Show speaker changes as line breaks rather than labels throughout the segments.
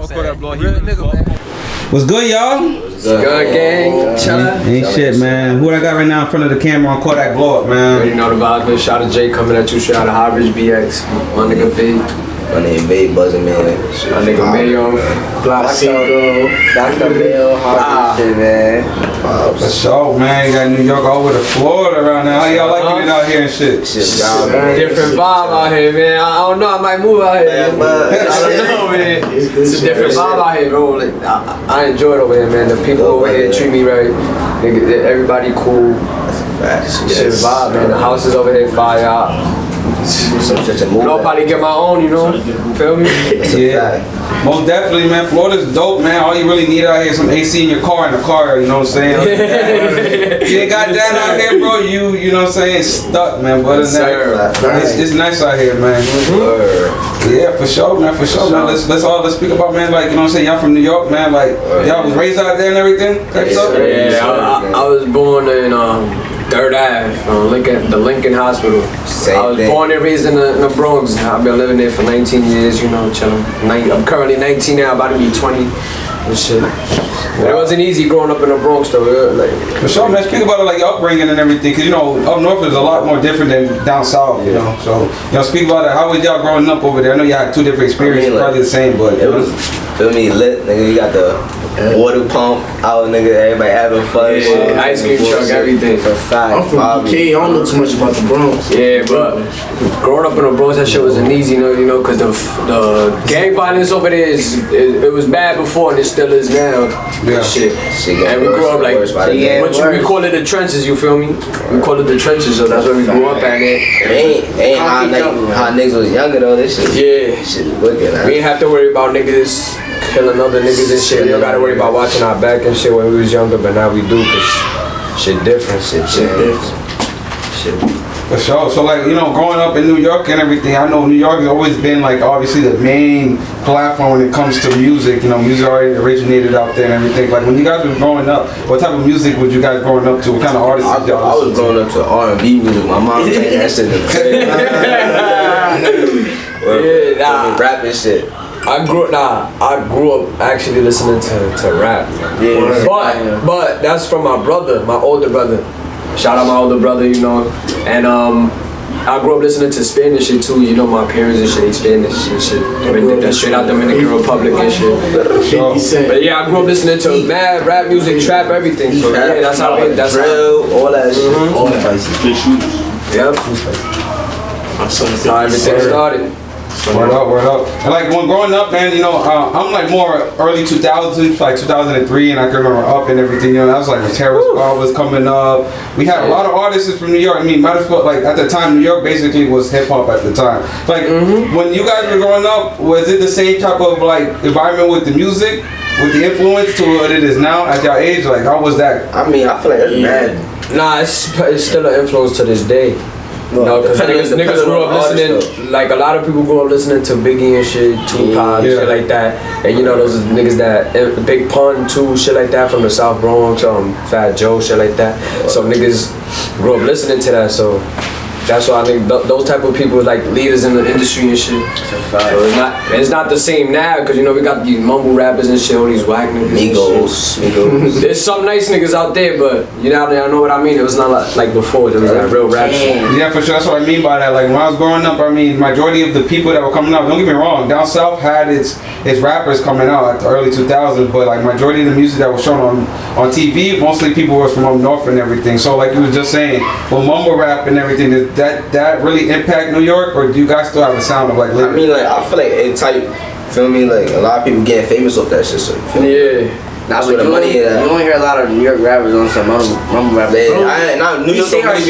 What's good, y'all?
What's good, gang? Chillin'.
Ain't shit, man. Who I got right now in front of the camera on Kodak Glock, man?
You know the vibe, man. Shotta Jay coming at you straight out of Highbridge, BX. My nigga Vate.
My name Buzzin, Buzzin, man.
My nigga Mayo.
Glock Cinco. Glockstar Mayo. Highbridge, man.
For sure, man. You got New York all over to Florida around now. How y'all liking it out here and shit?
Different vibe out here, man. I don't know. I might move out here. I don't know, man. It's a different vibe out here, bro. Like, I enjoy it over here, man. The people over here treat me right. Everybody cool. Shit vibe, man. The houses over here fire. I'll probably get my own, you know. Feel me?
Yeah. Most definitely, man. Florida's dope, man. All you really need out here is some AC in your car, you know what I'm saying? You ain't got that out here, bro. You know what I'm saying? Stuck, man. But it's nice out here, man. Yeah, for sure, man. For sure, man. Let's speak about, man. Like, you know what I'm saying? Y'all from New York, man. Like, y'all was raised out there and everything.
Yeah, I was born in 3rd Ave, the Lincoln Hospital. I was born and raised in the Bronx. I've been living there for 19 years, you know, chilling. I'm currently 19 now, about to be 20 and shit. But it wasn't easy growing up in the Bronx, though. Like,
for sure, man. Speak about it, like your upbringing and everything, because you know up north is a lot more different than down south, you know. So speak about it. How was y'all growing up over there? I know y'all had 2 different experiences, probably the same, but
it was, feel me, lit, nigga. You got the water pump out, nigga. Everybody having fun.
Yeah, ice cream truck, everything.
For fact.
I'm from BK. I don't know too much about the Bronx.
Yeah, but growing up in the Bronx, that shit wasn't easy, you know, because the gang violence over there it was bad before and it still is now.
Yeah.
Shit. And we grew up like, we call it the trenches, you feel me? We call it the trenches, so that's where we grew up at.
Ain't how niggas was younger though, this shit.
Yeah.
Shit is wicked, man.
We ain't have to worry about niggas killing other niggas and shit. We don't gotta worry about watching our back and shit when we was younger, but now we do, cause shit different. Shit different.
For sure. So like, you know, growing up in New York and everything, I know New York has always been like obviously the main platform when it comes to music. You know, music already originated out there and everything. Like when you guys were growing up, what type of music was you guys growing up to? What kind of artists did y'all
I was growing up to R&B music. My mom playing that shit in the crib. Rap and shit.
I grew up actually listening to rap.
Yeah.
But that's from my brother, my older brother. Shout out my older brother, you know. And I grew up listening to Spanish shit too, you know, my parents and shit, they Spanish and shit. That's straight out Dominican Republic and shit. But yeah, I grew up listening to mad rap music, trap, everything. So yeah, that's how
all that shit. All that spicy.
Yep. That's how everything started.
Word up. And like when growing up, man, you know, I'm like more early 2000s, like 2003, and I can remember Up and everything. You know, that was like when Terror Squad was coming up. We had a lot of artists from New York. I mean, might as well, like at the time, New York basically was hip hop at the time. Like when you guys were growing up, was it the same type of like environment with the music, with the influence to what it is now at your age? Like how was that?
I mean, I feel like it's mad.
Nah, it's still an influence to this day. No, because niggas grew up listening, like a lot of people grew up listening to Biggie and shit, Tupac, shit like that. And you know, those niggas that, Big Pun too, shit like that from the South Bronx, Fat Joe, shit like that. So niggas grew up listening to that, so that's why I think those type of people like leaders in the industry and shit. So it's not the same now, because you know, we got these mumble rappers and shit, all these whack niggas.
Migos.
There's some nice niggas out there, but you know what I mean? It was not like before, there was that real rap shit.
Yeah, for sure, that's what I mean by that. Like when I was growing up, I mean, majority of the people that were coming out, don't get me wrong, down south had its rappers coming out at the early 2000s, but like majority of the music that was shown on TV, mostly people was from up north and everything. So like you was just saying, well, mumble rap and everything, that really impact New York, or do you guys still have a sound of like?
I mean, like I feel like it type. Feel me? Like a lot of people getting famous off that shit. So that's where the money is.
You don't hear a lot of New York rappers on some mumble rap.
New York
if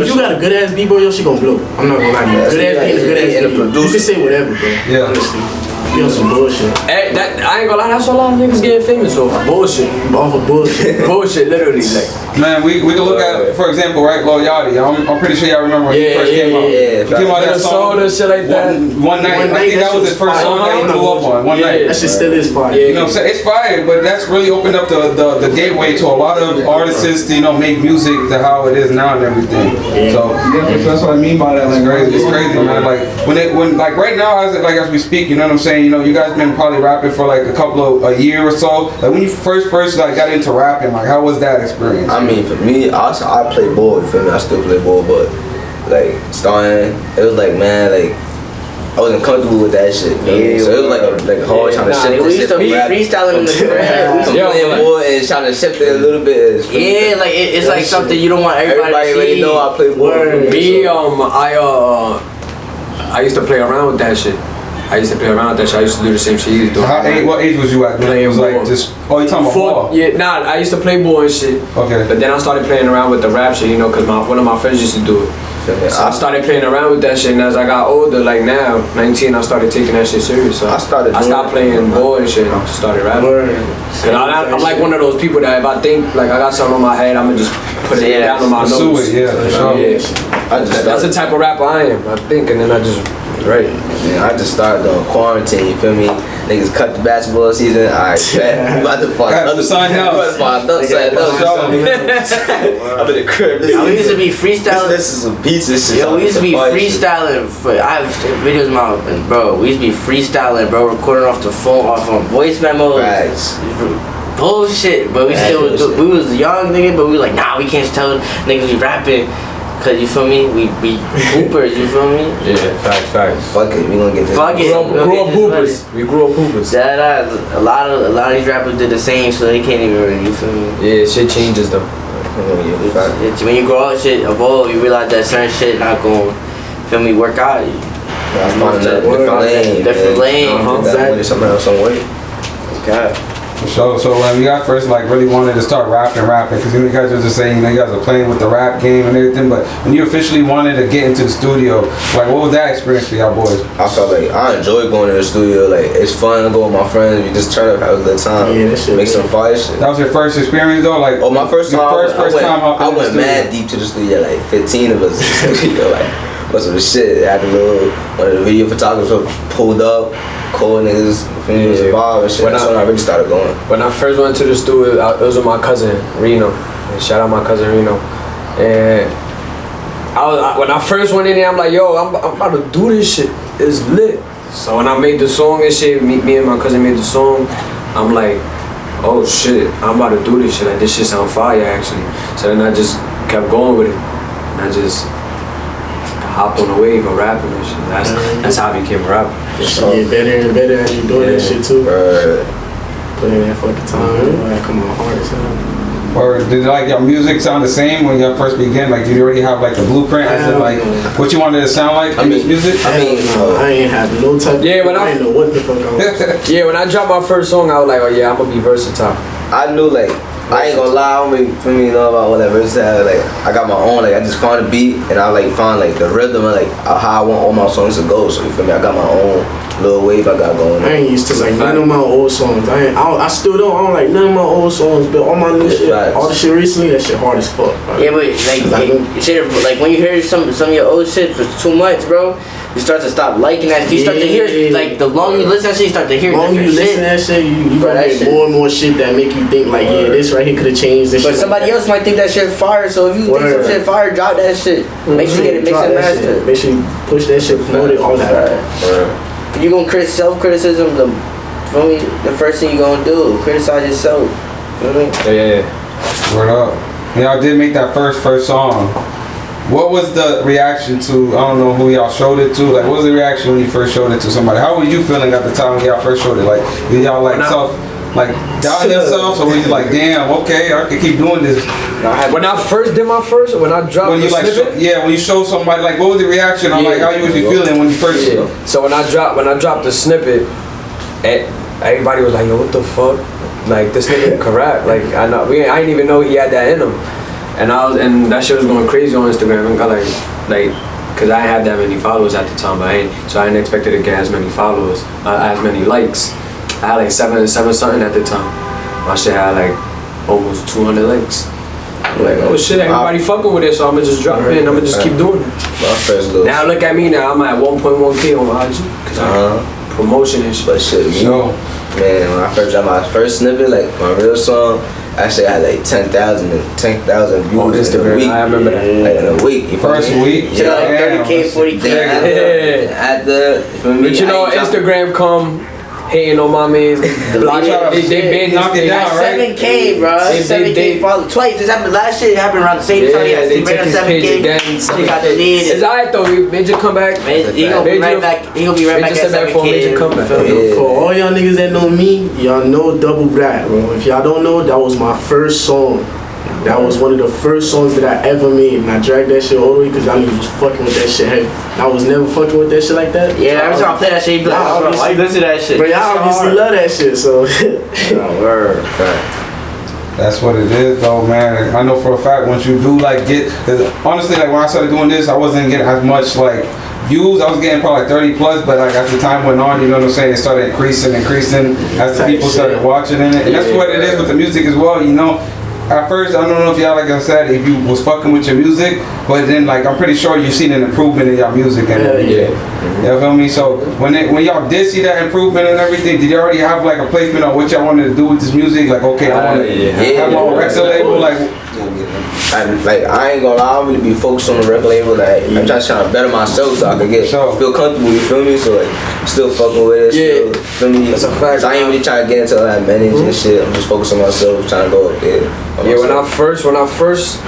you got a good ass beat, bro, your shit gon' blow. I'm not gonna lie to you. Good ass beat is good ass beat. You can say whatever, bro.
Yeah.
Honestly. You on some bullshit.
Hey, I ain't gonna lie, that's what a lot of niggas getting famous off. Bullshit.
Off of bullshit.
Bullshit, literally. Like,
man, we can look at, for example, right, Loyalty. I'm pretty sure y'all remember when he first came out. He came out that song
and shit like that.
One night. I think that was his first song that he blew up on. One night.
That shit still is fire.
You know what I'm saying? It's fire, but that's really opened up the gateway to a lot of artists to, you know, make music to how it is now and everything. So that's what I mean by that. Like, it's crazy, man. Like when like right now, as we speak, you know what I'm saying? saying, you know, you guys been probably rapping for like a year or so. Like when you first like got into rapping, like how was that experience?
I mean, for me, I play ball. You feel me? I still play ball, but like starting, it was like, man, like I wasn't comfortable with that shit. Yeah, so it was like hard trying to shift.
We used to be freestyling in the crib. We used to
playing ball and trying to shift it a little bit.
Yeah, like it's like something you don't want everybody to see.
Already know I play ball.
Me, I used to play around with that shit. I used to do the same shit he was doing.
What age was you at?
Playing
it was like
ball.
just, oh, you talking about ball?
Yeah, nah, I used to play ball and shit.
Okay.
But then I started playing around with the rap shit, you know, because one of my friends used to do it. So I started playing around with that shit, and as I got older, like now, 19, I started taking that shit serious. So I stopped playing ball and shit, and I started rapping. Cause I'm like one of those people that if I think like I got something on my head, I'ma just put it down on my notes.
Yeah, for sure.
Yeah. That's the type of rapper I am. I think, and then I just right.
Yeah, I just started doing quarantine. You feel me? Niggas cut the basketball season. Alright, bet. We about to find another
sign out.
I'm in the crib.
We used to be freestyling.
This is some beats and shit.
Yo, we used to be freestyling. I have videos of my bro. We used to be freestyling, bro. Recording off the phone, off on voice memos. Bullshit, but we was young, nigga. But we was like, nah, we can't tell niggas we rapping. Cause you feel me, we hoopers, you feel me?
Yeah, facts.
Fuck it, we gonna get this.
Fuck it,
grew up hoopers. We grew up hoopers.
A lot of these rappers did the same, so they can't even really, you feel me?
Yeah, shit changes though.
When you grow up, shit evolve. You realize that certain shit not going, feel me, work out. Different lane.
Exactly. Something else, some way.
Okay.
So when you guys first like really wanted to start rapping, because you guys were just saying, you know, you guys are playing with the rap game and everything, but when you officially wanted to get into the studio, like what was that experience for y'all boys?
I felt like I enjoy going to the studio. Like it's fun to go with my friends. We just turn up, have a good time. Yeah, that shit. Make some fire shit.
That was your first experience though, like
my first time. I went
studio.
Mad deep to the studio. Like 15 of us in the studio. Like what's some shit? I had one of the video photographers pulled up. Cool niggas, finish vibe and shit. That's when I really started going.
When I first went to the studio, it was with my cousin Reno. And shout out my cousin Reno. And when I first went in there, I'm like, yo, I'm about to do this shit. It's lit. So when I made the song and shit, me and my cousin made the song. I'm like, oh shit, I'm about to do this shit. Like this shit sound fire actually. So then I just kept going with it. And I just hopped on the wave of rapping and shit. That's how I became a rapper.
You get better and better as you doing that shit too. Put in that fucking time. Like, come on, hard as hell.
Or did like your music sound the same when you first began? Like did you already have like a blueprint as in like what you wanted to sound like in this music?
I ain't have no type.
Yeah,
I didn't know what the fuck I was.
Yeah, when I dropped my first song, I was like, oh yeah, I'm gonna be versatile.
I knew like I ain't gonna lie, I don't really for me know about what that versatile. Like I got my own. Like I just find a beat and I like find like the rhythm and like how I want all my songs to go. So you feel me? I got my own little wave I got going.
I ain't used to like none of my old songs. I still don't. I don't like none of my old songs, but all my new shit, all the shit recently, that shit hard as fuck. Right?
Yeah, but like when you hear some of your old shit for too much, bro, you start to stop liking that. You start to hear like the longer you listen to that shit, you start to hear.
The longer you listen to that shit, you gonna get more and more shit that make you think like, yeah, this right here could have changed this.
But
shit
somebody else might think that shit fire. So if you think some shit fire, drop that shit. Make sure you get it mixed and mastered.
Make sure you push that shit, promote it, all that.
If you gonna self-criticism, the first thing you gonna do, criticize yourself. You know what I mean?
Yeah.
Word up. Y'all did make that first song. What was the reaction to, I don't know who y'all showed it to, like what was the reaction when you first showed it to somebody? How were you feeling at the time when y'all first showed it? Like, did y'all like doubt yourselves, or were you like, damn, okay, I can keep doing this?
When I first did my first, when I dropped
when you
the snippet,
when you showed somebody, like what was the reaction? I'm like, how you was feeling when you first?
So when I dropped the snippet, everybody was like, yo, what the fuck? Like this nigga can rap. Like I didn't even know he had that in him. And that shit was going crazy on Instagram. And got like, cause I didn't have that many followers at the time. So I didn't expect it to get as many followers, as many likes. I had like seven something at the time. My shit had like almost 200 likes. I'm like, oh shit, everybody fucking with it, so I'ma just drop it and I'ma just keep doing it. Now look at me now, I'm at 1.1K on IG, cause I promotion and shit.
But shit, man, when I first dropped my first snippet, like my real song, Actually, I had like 10,000 views
on Instagram.
in a week.
I remember that.
Like in a week.
First week?
Yeah, like 30K, 40K.
But you know, Instagram come hating on my man. They banned
knocked it down, right?
7K, bro. 7K followers. Twice. This happened. Last shit happened around the same time. Yeah,
they took his page again.
She got deleted.
It's alright though. Major comeback.
He gonna be right back. He gonna be right back at 7K.
For a major comeback.
For all y'all niggas that know me, y'all know Double Black, bro. If y'all don't know, that was my first song. That was one of the first songs that I ever made, and I dragged that shit all the way because y'all niggas was fucking with that shit heavy. I was never fucking with that shit like that.
Yeah, every time I play that shit, you be like, oh, why you listen to that shit?
But y'all obviously love that shit, so.
Word.
That's what it is, though, man. I know for a fact once you do like cause honestly, like when I started doing this, I wasn't getting as much like views. I was getting probably like 30 plus, but like as the time went on, you know what I'm saying, it started increasing as the people started watching in it, and that's what it is with the music as well, you know. At first, I don't know if y'all, like I said, if you was fucking with your music, but then, like, I'm pretty sure you've seen an improvement in your music and everything. You feel me? So, when y'all did see that improvement and everything, did you already have, like, a placement on what y'all wanted to do with this music? Like, okay, I want to have my own record label, like...
I ain't gonna lie, I'm really be focused on the record label. Like, I'm just trying to better myself so I can feel comfortable, you feel me? So, like, still fucking with it. Still, feel me?
That's a fact.
So I ain't really trying to get into all that manage and shit. I'm just focused on myself, trying to go up there.
When I first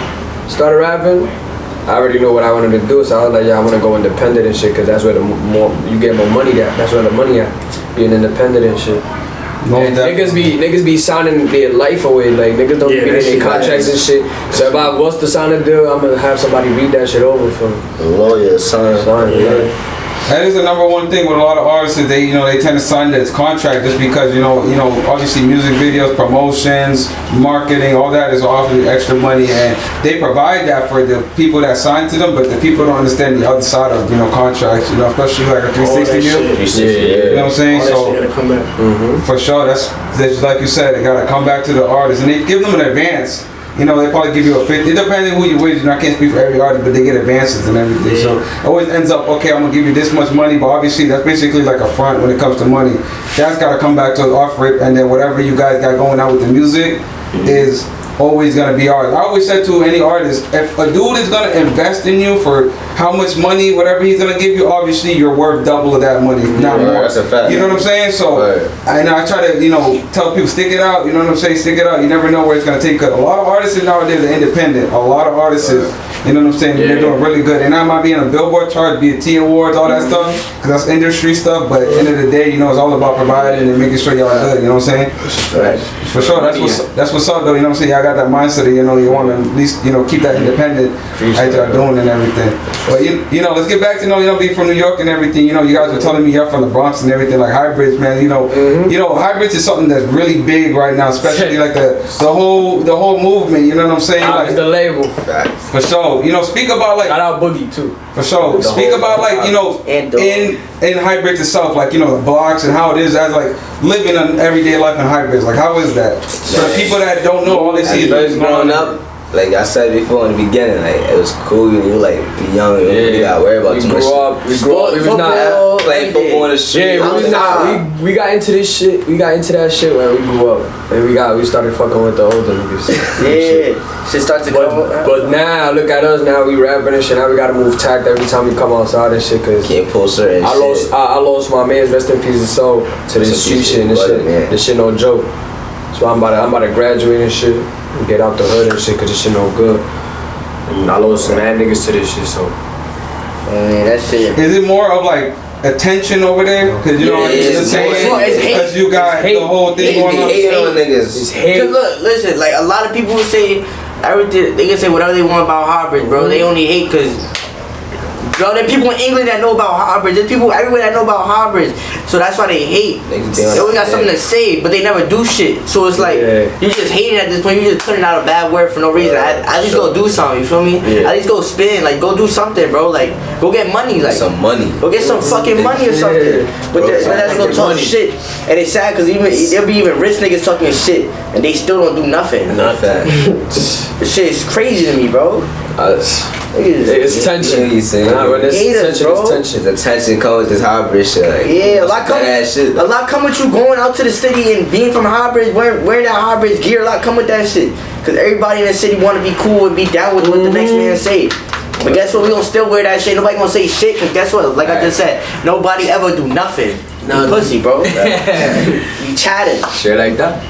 started rapping, I already knew what I wanted to do, so I was like, I want to go independent and shit, cause that's where you get more money at. That's where the money at, being independent and shit. And niggas be signing their life away, like niggas don't be getting their contracts and shit. So if I was to sign a deal, I'm gonna have somebody read that shit over for me.
Lawyer, son.
That is the number one thing with a lot of artists is they tend to sign this contract just because obviously music videos, promotions, marketing, all that is offering extra money, and they provide that for the people that sign to them, but the people don't understand the other side of contracts, especially like a 360 deal. You know what I'm saying? So for sure, that's like you said, they gotta come back to the artist, and they give them an advance. They probably give you a 50. It depends on who you with. I can't speak for every artist, but they get advances and everything. So it always ends up, okay, I'm gonna give you this much money, but obviously that's basically like a front when it comes to money. That's gotta come back to off rip, and then whatever you guys got going on with the music is always gonna be ours. I always said to any artist, if a dude is gonna invest in you for how much money, whatever he's gonna give you, obviously you're worth double of that money, not more.
That's a fact.
You know what I'm saying? So I try to tell people, stick it out. You know what I'm saying? Stick it out. You never know where it's gonna take. Cause a lot of artists nowadays are independent. A lot of artists you know what I'm saying? They're doing really good. And that might be in a Billboard chart, BET Awards, all that stuff, cause that's industry stuff. But at the end of the day, it's all about providing and making sure y'all are good. You know what I'm saying? For sure. That's what's up though. You know what I'm saying? Y'all got that mindset of, you want to at least, keep that independent as y'all doing and everything. But let's get back to being from New York and everything. You guys were telling me you're from the Bronx and everything, like Highbridge, man. Highbridge is something that's really big right now, especially like the whole movement. You know what I'm saying? Like
the label.
For sure. Speak about like.
Shout out Boogie too.
For sure. Speak about like in Highbridge itself, like the blocks and how it is as like living an everyday life in Highbridge. Like how is that? For the people that don't know, all they see is
growing up. Like I said before in the beginning, like it was cool. You were like young, you got worried about too much.
We grew up. We was not
playing football in the street.
Yeah, we was not. We got into this shit. We got into that shit when we grew up, and we started fucking with the older niggas.
Shit started to come.
But now look at us. Now we rapping and shit. Now we gotta move tact every time we come outside and shit. Cause
can't pull certain shit.
I lost my man's rest in peace and soul to this street shit and this shit. This shit no joke. So I'm about to graduate and shit. Get out the hood and shit, cause this shit no good. And I lost some mad niggas to this shit, so.
That shit.
Is it more of like attention over there? Cause it's hate. Cause you got the whole thing going on.
Hating on niggas.
It's hate. Cause look, listen, like a lot of people say everything. They can say whatever they want about Highbridge, bro. They only hate cause. Bro, there are people in England that know about Highbridge. There's people everywhere that know about Highbridge. So that's why they hate. They always got something to say, but they never do shit. So it's like, you just hating at this point. You just putting out a bad word for no reason. At least go do something, you feel me? At least go spin. Like, go do something, bro. Like, go get money. Like,
some money.
Go get some fucking money or something. But they go talk shit. And it's sad because there'll be even rich niggas talking shit, and they still don't do nothing.
Nothing.
This shit is crazy to me, bro.
It's tension. when this
haters, bro.
The attention comes with this Highbridge shit. Like,
Yeah, a lot come with you going out to the city and being from Highbridge, wearing that Highbridge gear. A lot come with that shit. Cause everybody in the city want to be cool and be down with what the next man say. But guess what? We gonna still wear that shit. Nobody gonna say shit. Cause guess what? Like I just said, nobody ever do nothing. No pussy, bro. You chatting.
Shit like that.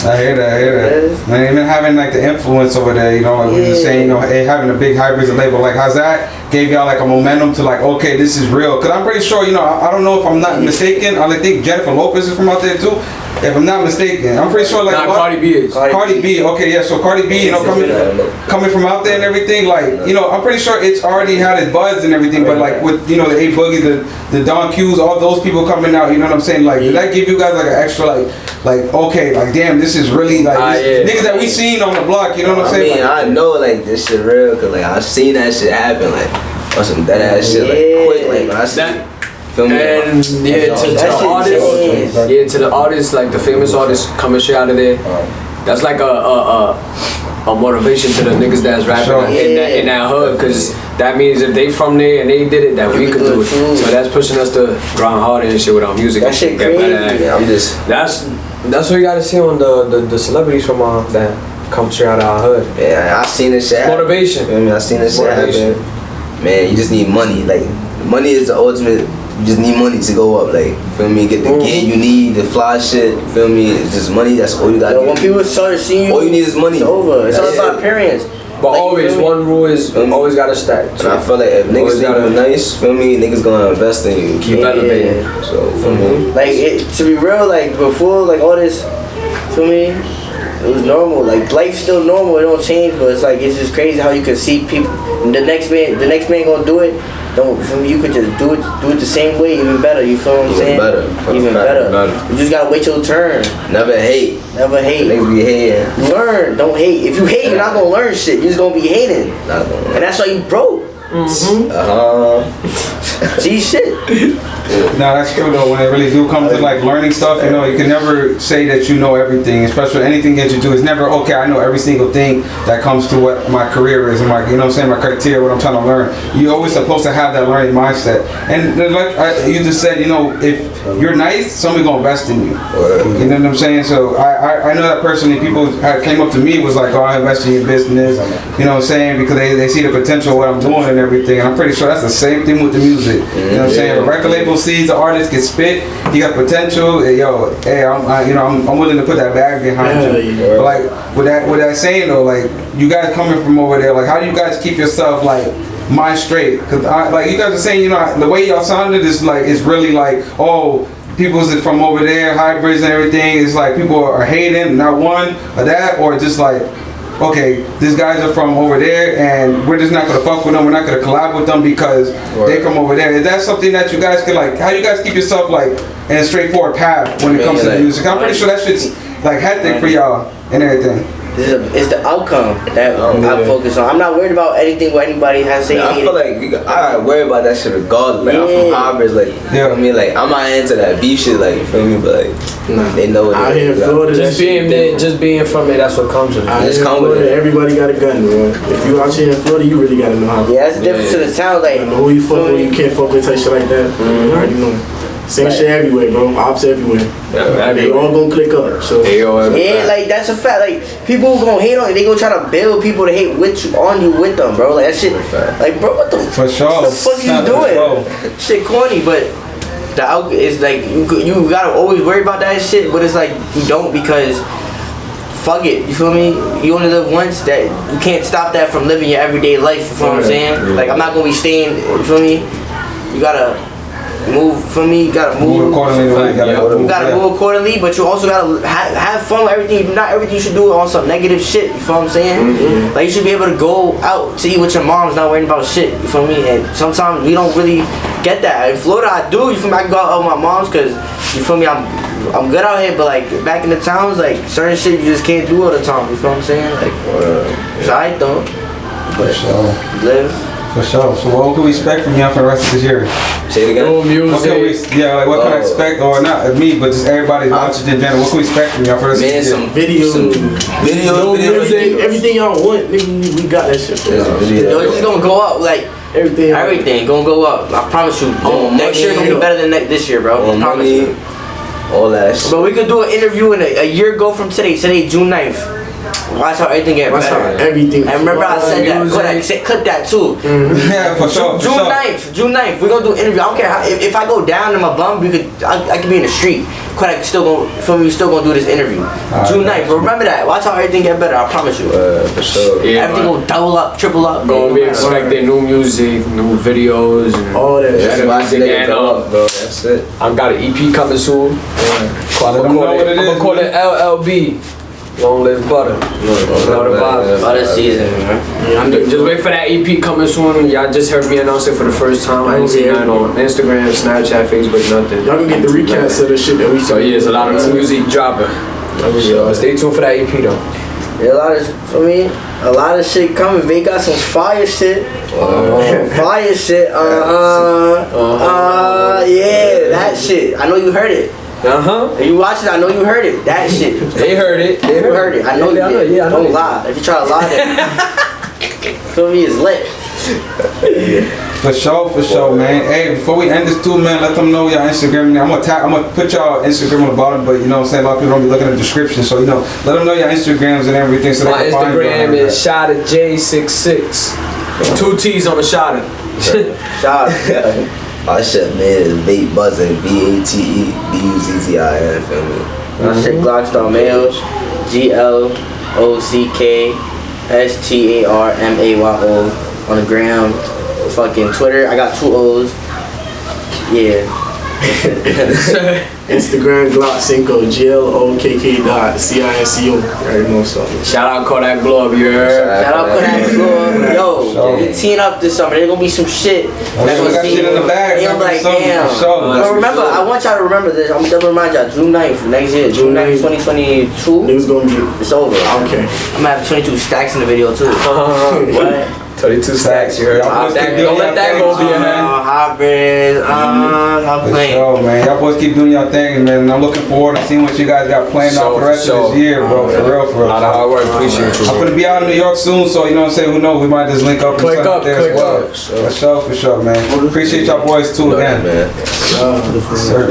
I hear that. And even having like the influence over there, you know, like we were saying, you know, hey, having a big Highbridge label, like how's that gave y'all like a momentum to like, okay, this is real? Cause I'm pretty sure, you know, I don't know if I'm not mistaken, I think Jennifer Lopez is from out there too. If I'm not mistaken, I'm pretty sure like
Cardi B is.
Cardi B, okay, yeah. So Cardi B, you know, coming from out there and everything, like, you know, I'm pretty sure it's already had its buzz and everything. But like with, you know, the A Boogie, the Don Q's, all those people coming out, you know what I'm saying? Like, did that give you guys like an extra like okay, like damn, this is really like niggas that we seen on the block, you know what I'm saying?
I mean, I know like this shit real, cause like I've seen that shit happen, like on some dead ass shit, like quick, like when I see that.
And to the artists, like the famous artists coming straight out of there, that's like a motivation to the niggas that's rapping in that hood, cause that means if they from there and they did it, that we could do it. So that's pushing us to grind harder and shit with our music.
That shit crazy.
Yeah, I'm just
that's what you gotta see on the celebrities from that come straight out of our hood.
Yeah, I seen this shit.
Motivation.
I mean, I seen this shit happen. Man, you just need money. Like money is the ultimate. You just need money to go up, like, feel me? Get the gear you need, the fly shit, feel me? It's just money, that's all you gotta get.
When people start seeing you,
all you need is money.
It's over. It's all about appearance.
But like, always, one rule is always gotta stack.
And I feel like if niggas think you nice, feel me, niggas gonna invest in you.
Keep elevating.
So, feel me?
Like, to be real, like, before, like, all this, feel me? It was normal. Like, life's still normal, it don't change, but it's like, it's just crazy how you can see people, the next man gonna do it. You could just do it the same way, even better. You feel what I'm saying? Even better. You just gotta wait your turn.
Never hate. Niggas be hating.
Learn. Don't hate. If you hate, you're not gonna learn shit. You're just gonna be hating.
Not gonna learn.
And that's why you broke. See shit.
No, that's true though. When it really do come to like learning stuff, you know, you can never say that you know everything, especially anything that you do. It's never okay. I know every single thing that comes to what my career is and my, you know what I'm saying, my criteria, what I'm trying to learn. You're always supposed to have that learning mindset. And like you just said, you know, if you're nice, somebody gonna invest in you. You know what I'm saying? So I know that personally. People came up to me was like, oh, I invest in your business. You know what I'm saying? Because they see the potential of what I'm doing and everything. And I'm pretty sure that's the same thing with the music. You know what I'm saying? If a record label sees the artist get spit, he got potential. Yo, hey, I'm willing to put that bag behind you. But like with that saying though, like you guys coming from over there, like how do you guys keep yourself like mind straight? Cause like you guys are saying, you know, the way y'all sounded is like it's really like, oh, people's from over there, Highbridge and everything. It's like people are hating, not one or that, or just like, okay, these guys are from over there and we're just not gonna fuck with them, we're not gonna collab with them because they from over there. Is that something that you guys could like, how you guys keep yourself like in a straightforward path when it comes to the music? I'm pretty sure that shit's like hectic for y'all and everything.
It's the outcome that I focus on. I'm not worried about anything what anybody has to say.
I feel like I gotta worry about that shit regardless. Like I'm from Highbridge, like you know what I mean. Like I'm not into that beef shit. Like you feel me, but like they know what it is.
Just being from it, that's what comes with it.
Just come with it. Everybody got a gun, bro. If you out here in Florida, you really gotta know how.
Yeah, that's the difference to the sound. Like
who you fuck with, you can't fuck with, type shit like that. You already know. Same shit everywhere, bro. Ops everywhere. Yeah, they all gonna click up. So
yeah, like that's a fact. Like people who gonna hate on you, they gonna try to build people to hate with you on you with them, bro. Like that shit. Like bro, what the
for sure?
What the fuck are you doing? Shit corny, but the out is like you gotta always worry about that shit. But it's like you don't because fuck it. You feel me? You only live once. That you can't stop that from living your everyday life. You feel what I'm saying? Like I'm not gonna be staying. You feel me? You gotta move for me. You gotta move accordingly. You gotta move accordingly, but you also gotta have fun with everything. Not everything you should do on some negative shit. You feel what I'm saying? Like you should be able to go out to eat with your moms, not worrying about shit. You feel me? And sometimes we don't really get that. In Florida, I do. You feel me? I can go out with my moms because you feel me. I'm good out here, but like back in the towns, like certain shit you just can't do all the time. You feel what I'm saying? Like it's alright though. But live.
For sure. So what can we expect from y'all for the rest of this year?
Say it again.
What can we, what can I expect, or not me, but just everybody watching in general. What can we expect from y'all for the rest of this year?
Some videos,
everything y'all want, nigga, we got that shit.
Yo, it's just gonna go up. Like Everything gonna go up. I promise you. Next year gonna be better than this year, bro. I promise you.
All that shit.
But we could do an interview in a year ago from today. Today, June 9th. Watch how everything get better.
Everything.
And remember I said that. Cut that too.
Yeah, for sure.
June 9th. We're gonna do an interview. I don't care how, if I go down in my bum, I could be in the street. Kodak still gonna do this interview. June 9th. But remember that. Watch how everything get better. I promise you.
For sure.
Yeah, everything will double up, triple up.
Gonna be expecting new music, new videos, and
all that.
That's it.
I've got an EP coming soon. I'm gonna call it LLB. Long live butter.
Butter season, man.
Just wait for that EP coming soon. Y'all just heard me announce it for the first time. I ain't seen that on Instagram, Snapchat, Facebook, nothing.
Y'all can get the recaps of the shit that we
So yeah, there's a lot of new music dropping. Stay tuned for that EP though.
Yeah, a lot of shit coming. Vate got some fire shit. Fire shit. Yeah, that shit. I know you heard it. You watched it, I know you heard it. That shit.
They heard it.
You heard it. I know you did.
Yeah, I know.
Don't lie. If you try to lie, then feel me, it's lit.
For sure, man. Hey, before we end this too, man, let them know y'all Instagram. I'm gonna put y'all Instagram on the bottom, but you know what I'm saying, a lot of people don't be looking at the description, so you know, let them know your Instagrams and everything. So
my Instagram is Shotta Jay 66. 2 T's on the Shotta.
Shotta. My shit, man, is Vate Buzzin, Vatebuzzin, feel me?
My shit, Glockstar Mayo, GLOCKSTARMAYO on the gram, fucking Twitter. I got 2 O's. Yeah.
Instagram Glock Cinco, GLOKK.CINCO. Already know something.
Shout out Kodak Glove, you heard?
Shout out Kodak Glove. Yo, we teeing up this summer. There's gonna be some shit.
We got shit in the bag.
I'm like, damn. But remember, I want y'all to remember this. I'm gonna remind y'all, June 9th next year, June 9th, 2022.
Niggas gonna be.
It's over.
Okay.
I'm gonna have 22 stacks in the video too. What?
32 stacks, you heard? Don't let that go be a hand.
Highbridge, I'm playing.
Yo, man, y'all boys keep doing your thing, man. I'm looking forward to seeing what you guys got planned out for the rest of this year, bro. For real.
A lot of hard work, appreciate you.
I'm gonna be out in New York soon, so you know what I'm saying. Who knows? We might just link up and
click
stuff
up
there as well. For sure, man. Appreciate y'all boys too again.
Man.
Sir.